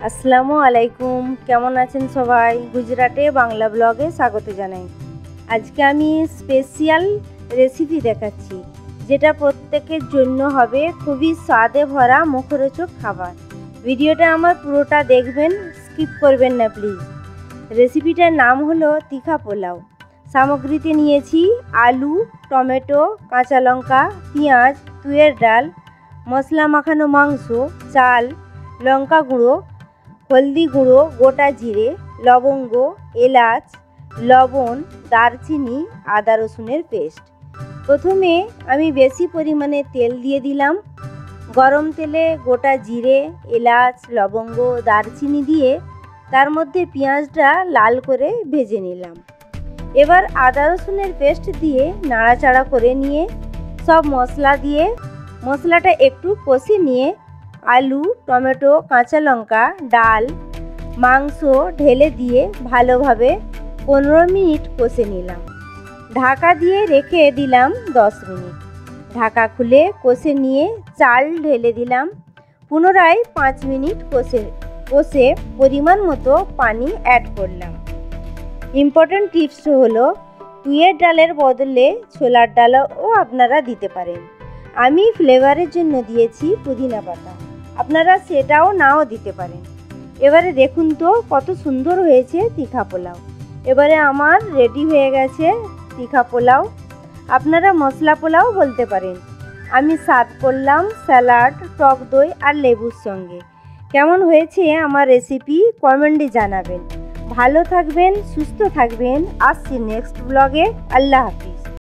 আসসালামু আলাইকুম, কেমন আছেন সবাই? গুজরাটে বাংলা ব্লগে স্বাগত জানাই। আজকে আমি স্পেশাল রেসিপি দেখাচ্ছি, যেটা প্রত্যেকের জন্য হবে খুবই স্বাদে ভরা মুখরোচক খাবার। ভিডিওটা আমার পুরোটা দেখবেন, স্কিপ করবেন না প্লিজ। রেসিপিটার নাম হলো তিখা পোলাও। সামগ্রীতে নিয়েছি আলু, টমেটো, কাঁচা লঙ্কা, পেঁয়াজ, তুয়ের ডাল, মশলা মাখানো মাংস, চাল, লঙ্কা গুঁড়ো, হলদি গুঁড়ো, গোটা জিরে, লবঙ্গ, এলাচ, লবণ, দারচিনি, আদা রসুনের পেস্ট। প্রথমে আমি বেশি পরিমাণে তেল দিয়ে দিলাম। গরম তেলে গোটা জিরে, এলাচ, লবঙ্গ, দারচিনি দিয়ে তার মধ্যে পেঁয়াজটা লাল করে ভেজে নিলাম। এবার আদা রসুনের পেস্ট দিয়ে নাড়াচাড়া করে নিয়ে সব মশলা দিয়ে মশলাটা একটু কষে নিয়ে আলু, টমেটো, কাঁচা লঙ্কা, ডাল, মাংস ঢেলে দিয়ে ভালোভাবে 15 মিনিট কষে নিলাম। ঢাকা দিয়ে রেখে দিলাম 10 মিনিট। ঢাকা খুলে কষে নিয়ে চাল ঢেলে দিলাম। পুনরায় 5 মিনিট কষে পরিমাণ মতো পানি অ্যাড করলাম। ইম্পর্ট্যান্ট টিপস হলো তুয়ের ডালের বদলে ছোলার ডালও আপনারা দিতে পারেন। আমি ফ্লেভারের জন্য দিয়েছি পুদিনা পাতা, আপনারা সেটাও নাও দিতে পারেন। এবারে দেখুন তো কত সুন্দর হয়েছে তিখা পোলাও। এবারে আমার রেডি হয়ে গেছে তিখা পোলাও। আপনারা মশলা পোলাও বলতে পারেন। আমি সার্ভ করলাম স্যালাড, টক দই আর লেবুর সঙ্গে। কেমন হয়েছে আমার রেসিপি কমেন্টে জানাবেন। ভালো থাকবেন, সুস্থ থাকবেন। আসছি নেক্সট ব্লগে। আল্লাহ হাফিজ।